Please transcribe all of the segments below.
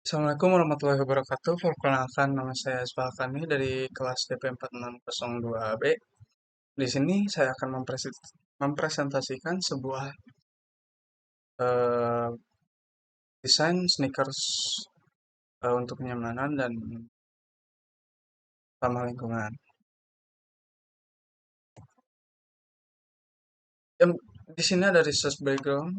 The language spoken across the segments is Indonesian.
Assalamualaikum warahmatullahi wabarakatuh. Perkenalkan, nama saya Isfahkani dari kelas DP 4602B. Di sini saya akan mempresentasikan sebuah eh, desain sneakers untuk kenyamanan dan ramah lingkungan. Di sini ada research background.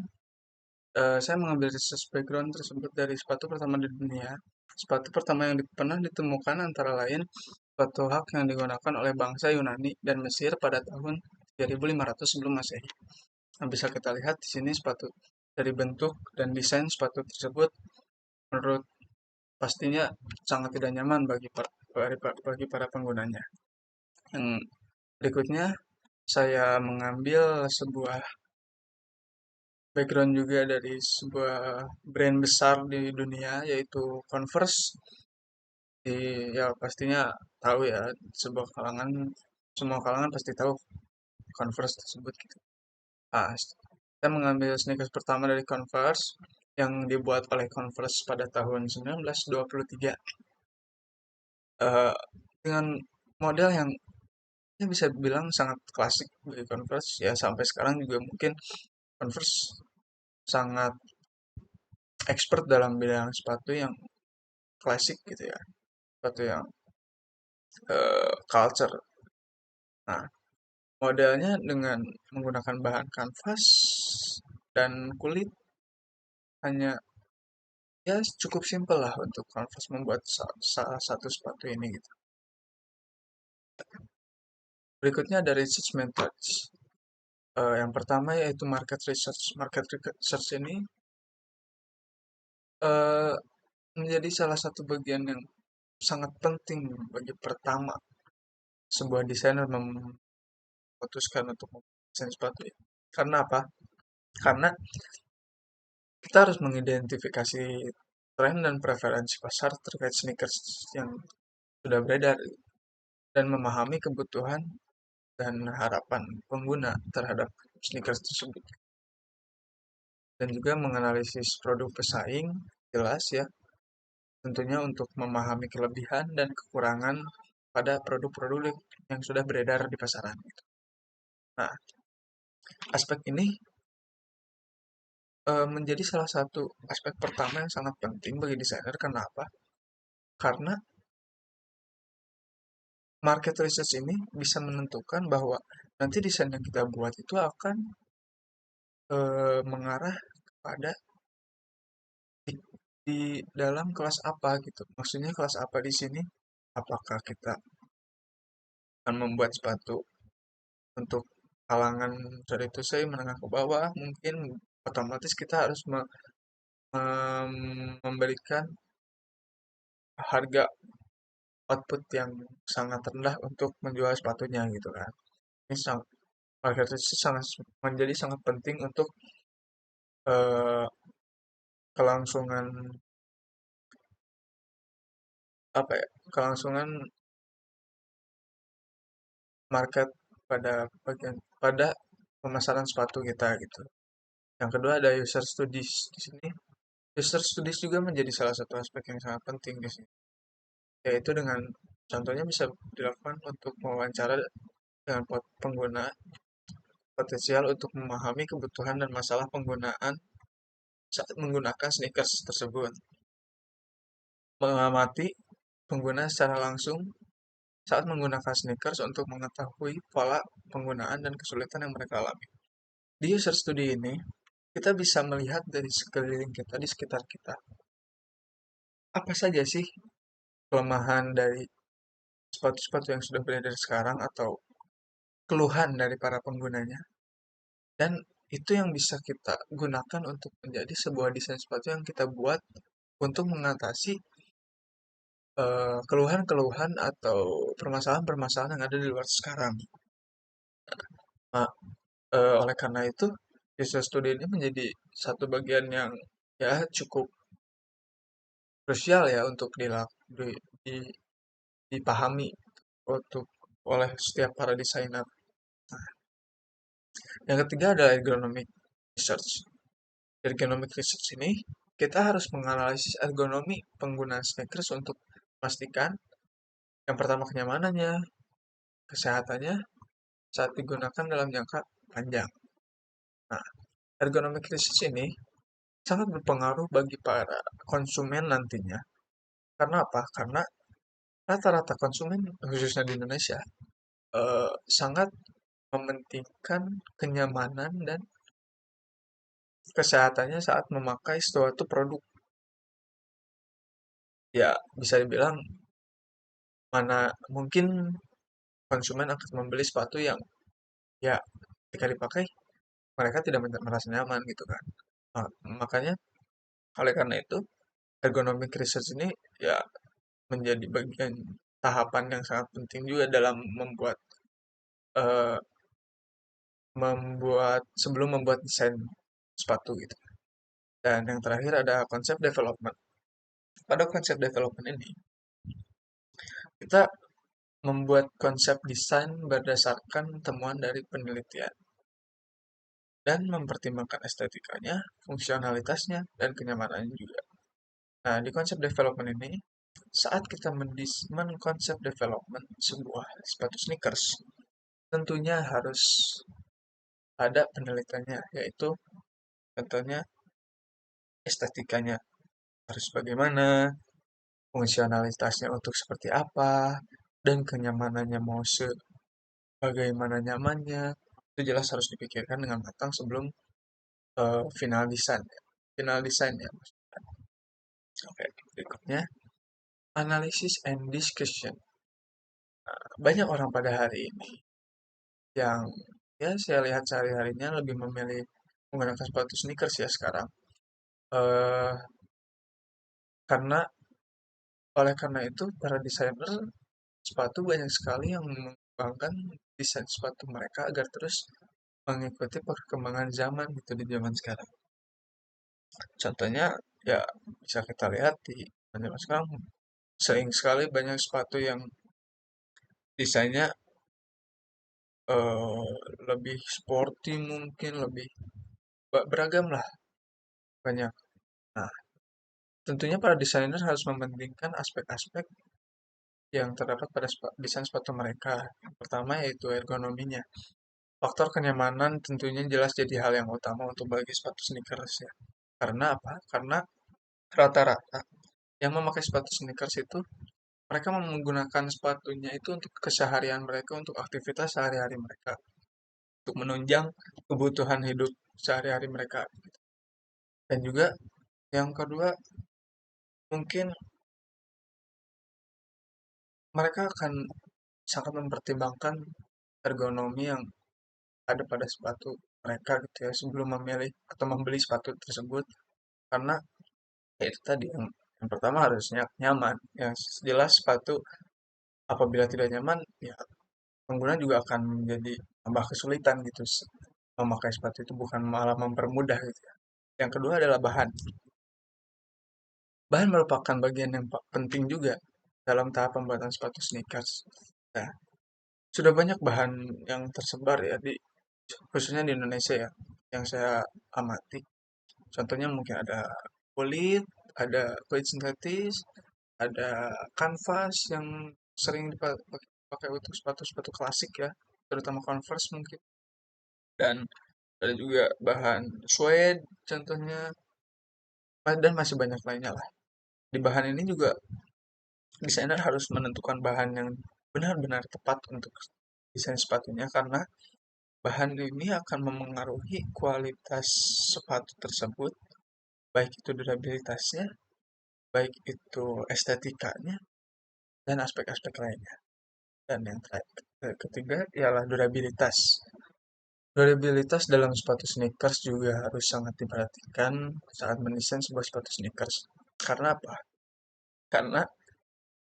Saya mengambil research background tersebut dari sepatu pertama di dunia. Sepatu pertama yang pernah ditemukan antara lain sepatu hak yang digunakan oleh bangsa Yunani dan Mesir pada tahun 3500 sebelum Masehi. Nah, bisa kita lihat di sini sepatu dari bentuk dan desain sepatu tersebut menurut pastinya sangat tidak nyaman bagi para penggunanya. Yang berikutnya saya mengambil sebuah background juga dari sebuah brand besar di dunia yaitu Converse. Ya pastinya tahu ya, sebuah kalangan semua kalangan pasti tahu Converse tersebut gitu. Ah, saya mengambil sneakers pertama dari Converse yang dibuat oleh Converse pada tahun 1923 eh, dengan model yang ya bisa bilang sangat klasik bagi Converse ya, sampai sekarang juga mungkin Converse sangat expert dalam bidang sepatu yang klasik gitu ya, sepatu yang culture. Nah, modelnya dengan menggunakan bahan kanvas dan kulit hanya ya cukup simpel lah untuk Converse membuat salah satu sepatu ini gitu. Berikutnya ada research methods. Yang pertama yaitu market research. Market research ini eh, menjadi salah satu bagian yang sangat penting bagi pertama sebuah desainer memutuskan untuk mendesain sepatu ya. Karena apa? Karena kita harus mengidentifikasi tren dan preferensi pasar terkait sneakers yang sudah beredar dan memahami kebutuhan dan harapan pengguna terhadap sneakers tersebut, dan juga menganalisis produk pesaing jelas ya, tentunya untuk memahami kelebihan dan kekurangan pada produk-produk yang sudah beredar di pasaran gitu. Nah, aspek ini menjadi salah satu aspek pertama yang sangat penting bagi desainer. Kenapa? Karena market research ini bisa menentukan bahwa nanti desain yang kita buat itu akan mengarah kepada di, di dalam kelas apa gitu. Maksudnya kelas apa di sini? Apakah kita akan membuat sepatu untuk kalangan dari itu saya menengah ke bawah, mungkin otomatis kita harus memberikan harga output yang sangat rendah untuk menjual sepatunya gitu kan. Ini market research sangat menjadi sangat penting untuk eh, kelangsungan apa ya, kelangsungan market pada pemasaran sepatu kita gitu. Yang kedua ada user studies di sini. User studies juga menjadi salah satu aspek yang sangat penting di sini, yaitu dengan contohnya bisa dilakukan untuk mewawancara dengan pengguna potensial untuk memahami kebutuhan dan masalah penggunaan saat menggunakan sneakers tersebut. Mengamati pengguna secara langsung saat menggunakan sneakers untuk mengetahui pola penggunaan dan kesulitan yang mereka alami. Di user study ini, kita bisa melihat dari sekeliling kita, di sekitar kita, apa saja sih kelemahan dari sepatu-sepatu yang sudah beredar sekarang atau keluhan dari para penggunanya. Dan itu yang bisa kita gunakan untuk menjadi sebuah desain sepatu yang kita buat untuk mengatasi keluhan-keluhan atau permasalahan-permasalahan yang ada di luar sekarang. Nah, oleh karena itu, user study ini menjadi satu bagian yang ya cukup krusial ya untuk dipahami untuk oleh setiap para desainer. Yang ketiga adalah ergonomic research. Ergonomic research ini kita harus menganalisis ergonomi penggunaan sneakers untuk memastikan yang pertama kenyamanannya, kesehatannya saat digunakan dalam jangka panjang. Nah, ergonomi krisis ini sangat berpengaruh bagi para konsumen nantinya. Karena apa? Karena rata-rata konsumen, khususnya di Indonesia, sangat mementingkan kenyamanan dan kesehatannya saat memakai suatu produk. Ya, bisa dibilang mana mungkin konsumen akan membeli sepatu yang ya ketika dipakai mereka tidak merasa nyaman gitu kan. Makanya oleh karena itu ergonomic research ini ya menjadi bagian tahapan yang sangat penting juga dalam eh, membuat sebelum membuat desain sepatu gitu. Dan yang terakhir ada konsep development. Pada konsep development ini kita membuat konsep desain berdasarkan temuan dari penelitian dan mempertimbangkan estetikanya, fungsionalitasnya, dan kenyamanannya juga. Nah, di konsep development ini, saat kita mengkonsep development sebuah sepatu sneakers, tentunya harus ada penelitiannya, yaitu contohnya estetikanya harus bagaimana, fungsionalitasnya untuk seperti apa, dan kenyamanannya mau sebagaimana nyamannya, itu jelas harus dipikirkan dengan matang sebelum final design. Final design ya. Oke, berikutnya analisis and discussion. Banyak orang pada hari ini yang ya saya lihat sehari-harinya lebih memilih menggunakan sepatu sneakers ya sekarang. eh karena oleh karena itu para desainer sepatu banyak sekali yang mengembangkan desain sepatu mereka agar terus mengikuti perkembangan zaman gitu di zaman sekarang. Contohnya ya bisa kita lihat di zaman sekarang sering sekali banyak sepatu yang desainnya eh, lebih sporty mungkin lebih beragam lah banyak. Nah, tentunya para desainer harus mementingkan aspek-aspek yang terdapat pada desain sepatu mereka. Yang pertama yaitu ergonominya. Faktor kenyamanan tentunya jelas jadi hal yang utama untuk bagi sepatu sneakers ya. Karena apa? Karena rata-rata yang memakai sepatu sneakers itu mereka menggunakan sepatunya itu untuk keseharian mereka, untuk aktivitas sehari-hari mereka, untuk menunjang kebutuhan hidup sehari-hari mereka. Dan juga yang kedua, mungkin mereka akan sangat mempertimbangkan ergonomi yang ada pada sepatu mereka gitu ya sebelum memilih atau membeli sepatu tersebut karena ya itu tadi yang pertama harusnya nyaman. Yang jelas sepatu apabila tidak nyaman ya pengguna juga akan menjadi tambah kesulitan gitu memakai sepatu itu bukan malah mempermudah gitu ya. Yang kedua adalah bahan. Bahan merupakan bagian yang penting juga dalam tahap pembuatan sepatu sneakers. Nah, sudah banyak bahan yang tersebar ya di khususnya di Indonesia ya yang saya amati. Contohnya mungkin ada kulit, ada kulit sintetis, ada kanvas yang sering dipakai untuk sepatu-sepatu klasik ya, terutama Converse mungkin. Dan ada juga bahan suede contohnya, dan masih banyak lainnya lah. Di bahan ini juga desainer harus menentukan bahan yang benar-benar tepat untuk desain sepatunya karena bahan ini akan memengaruhi kualitas sepatu tersebut, baik itu durabilitasnya, baik itu estetikanya, dan aspek-aspek lainnya. Dan yang terakhir, ketiga ialah durabilitas. Durabilitas dalam sepatu sneakers juga harus sangat diperhatikan saat mendesain sebuah sepatu sneakers. Karena apa? Karena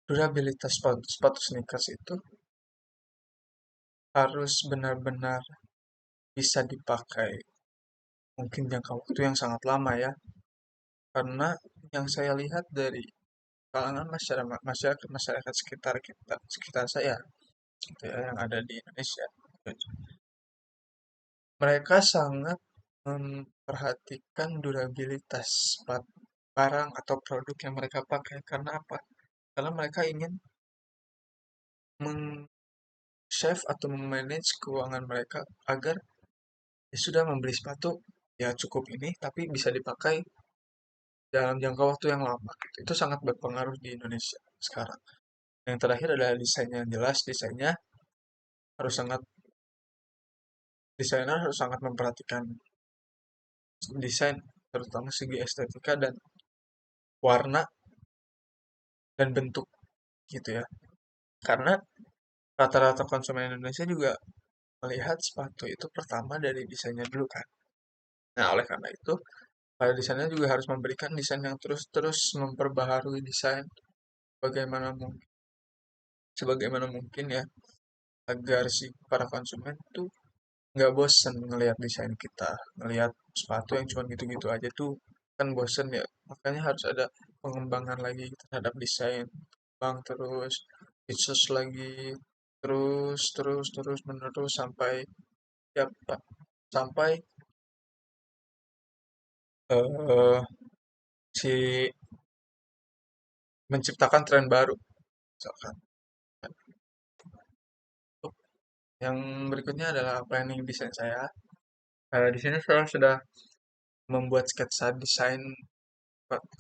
durabilitas sepatu sneakers itu harus benar-benar bisa dipakai mungkin jangka waktu yang sangat lama ya. Karena yang saya lihat dari kalangan masyarakat masyarakat sekitar kita sekitar saya gitu ya, yang ada di Indonesia, mereka sangat memperhatikan durabilitas sepatu barang atau produk yang mereka pakai. Karena apa? Karena mereka ingin meng-save atau memanage keuangan mereka agar ya sudah membeli sepatu ya cukup ini tapi bisa dipakai dalam jangka waktu yang lama. Itu sangat berpengaruh di Indonesia sekarang. Yang terakhir adalah desainnya yang jelas, harus sangat desainer harus sangat memperhatikan desain terutama segi estetika dan warna dan bentuk gitu ya. Karena rata-rata konsumen Indonesia juga melihat sepatu itu pertama dari desainnya dulu kan. Nah, oleh karena itu, para desainer juga harus memberikan desain yang terus-terus memperbaharui desain bagaimana mungkin sebagaimana mungkin ya agar si para konsumen tuh nggak bosen ngelihat desain kita, ngelihat sepatu yang cuma gitu-gitu aja tuh kan bosen ya. Makanya harus ada pengembangan lagi terhadap desain, bang terus, research lagi, terus terus terus menerus sampai ya sampai eh si menciptakan tren baru misalkan. Yang berikutnya adalah planning desain saya. Di sini saya sudah membuat sketsa desain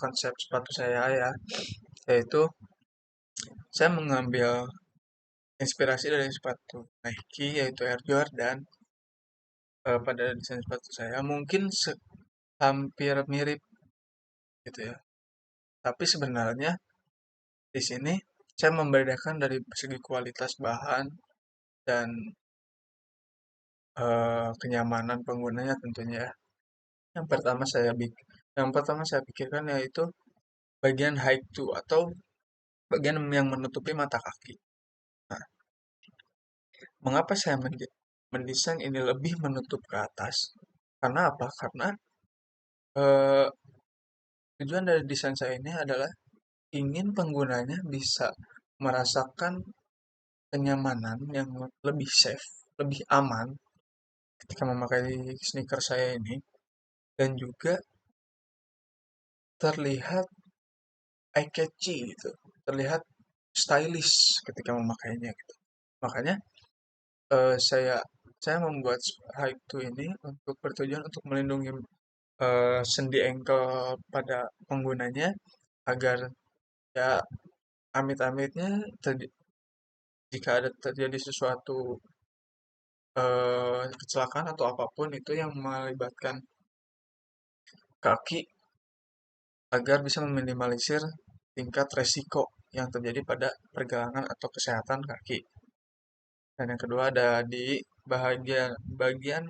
konsep sepatu saya ya, yaitu saya mengambil inspirasi dari sepatu Nike yaitu Air Jordan pada desain sepatu saya. Mungkin hampir mirip gitu ya. Tapi sebenarnya di sini saya membedakan dari segi kualitas bahan dan kenyamanan penggunanya tentunya ya. Yang pertama saya pikirkan yaitu bagian high to atau bagian yang menutupi mata kaki. Nah, mengapa saya mendesain ini lebih menutup ke atas? Karena apa? Karena eh, tujuan dari desain saya ini adalah ingin penggunanya bisa merasakan kenyamanan yang lebih safe, lebih aman ketika memakai sneaker saya ini dan juga terlihat eye catchy gitu, terlihat stylish ketika memakainya gitu. Makanya saya membuat high to ini untuk bertujuan untuk melindungi sendi ankle pada penggunanya agar ya amit-amitnya jika ada terjadi sesuatu kecelakaan atau apapun itu yang melibatkan kaki agar bisa meminimalisir tingkat resiko yang terjadi pada pergelangan atau kesehatan kaki. Dan yang kedua ada di bagian bagian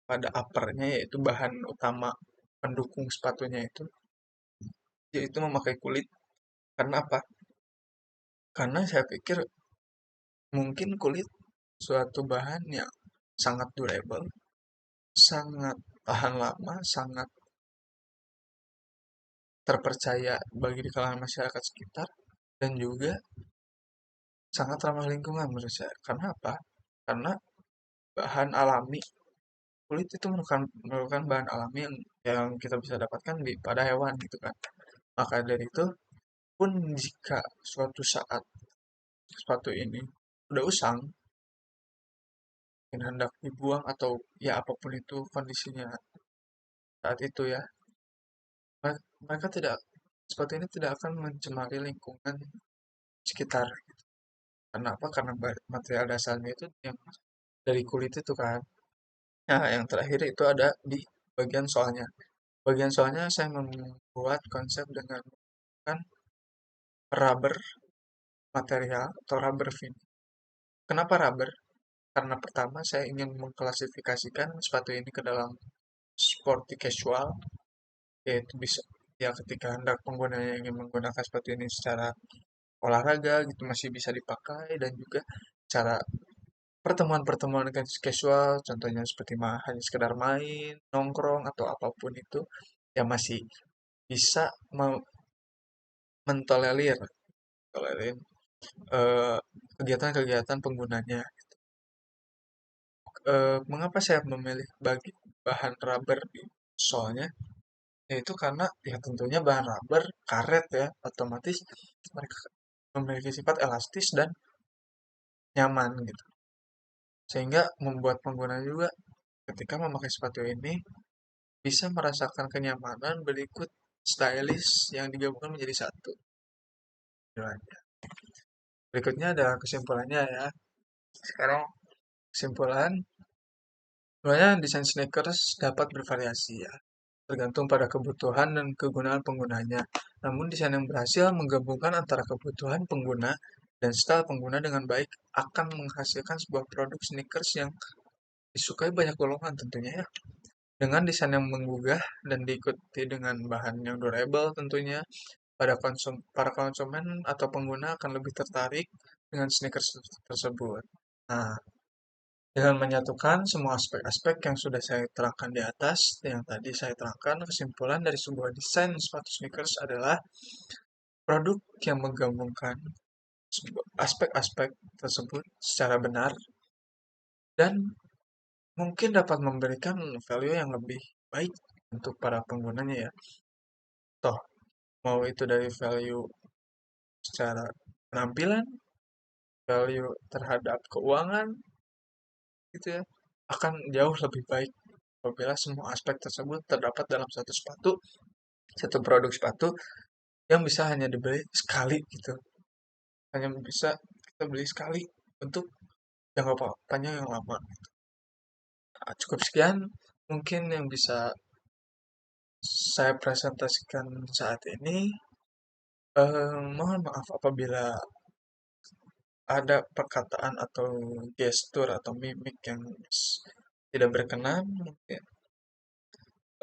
pada uppernya yaitu bahan utama pendukung sepatunya itu yaitu memakai kulit. Karena apa? Karena saya pikir mungkin kulit suatu bahan yang sangat durable, sangat tahan lama, sangat terpercaya bagi di kalangan masyarakat sekitar, dan juga sangat ramah lingkungan menurut saya. Karena apa? Karena bahan alami, kulit itu merupakan bahan alami yang kita bisa dapatkan pada hewan gitu kan. Maka dari itu, pun jika suatu saat sepatu ini udah usang, yang hendak dibuang atau ya apapun itu kondisinya saat itu ya, mereka tidak sepatu ini tidak akan mencemari lingkungan sekitar. Karena apa? Karena material dasarnya itu yang dari kulit itu kan. Nah, yang terakhir itu ada di bagian soalnya. Bagian soalnya saya membuat konsep dengan menggunakan rubber material atau rubber fin. Kenapa rubber? Karena pertama saya ingin mengklasifikasikan sepatu ini ke dalam sporty casual, yaitu bisa ya ketika hendak penggunanya ingin menggunakan sepatu ini secara olahraga gitu masih bisa dipakai dan juga cara pertemuan-pertemuan casual contohnya seperti hanya sekedar main, nongkrong atau apapun itu ya masih bisa mentolerir tolerir eh, kegiatan-kegiatan penggunanya. Mengapa saya memilih bahan rubber di soalnya? Yaitu karena ya tentunya bahan rubber, karet ya, otomatis mereka memiliki sifat elastis dan nyaman gitu. Sehingga membuat pengguna juga ketika memakai sepatu ini bisa merasakan kenyamanan berikut stylish yang digabungkan menjadi satu. Itu aja. Berikutnya adalah kesimpulannya ya. Sekarang kesimpulan, sebenarnya desain sneakers dapat bervariasi ya, tergantung pada kebutuhan dan kegunaan penggunanya. Namun desain yang berhasil menggabungkan antara kebutuhan pengguna dan style pengguna dengan baik akan menghasilkan sebuah produk sneakers yang disukai banyak golongan tentunya ya. Dengan desain yang menggugah dan diikuti dengan bahan yang durable tentunya, para konsumen atau pengguna akan lebih tertarik dengan sneakers tersebut. Nah, dengan menyatukan semua aspek-aspek yang sudah saya terangkan di atas, yang tadi saya terangkan, kesimpulan dari sebuah desain sepatu sneakers adalah produk yang menggabungkan aspek-aspek tersebut secara benar dan mungkin dapat memberikan value yang lebih baik untuk para penggunanya ya. Toh, mau itu dari value secara penampilan, value terhadap keuangan, gitu ya, akan jauh lebih baik apabila semua aspek tersebut terdapat dalam satu sepatu, satu produk sepatu yang bisa hanya dibeli sekali gitu. Hanya bisa kita beli sekali untuk jangka panjang yang lama. Nah, cukup sekian mungkin yang bisa saya presentasikan saat ini. Mohon maaf apabila ada perkataan atau gestur atau mimik yang tidak berkenan. Mungkin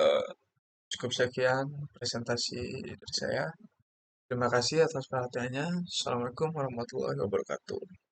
eh, cukup sekian presentasi dari saya. Terima kasih atas perhatiannya. Assalamualaikum warahmatullahi wabarakatuh.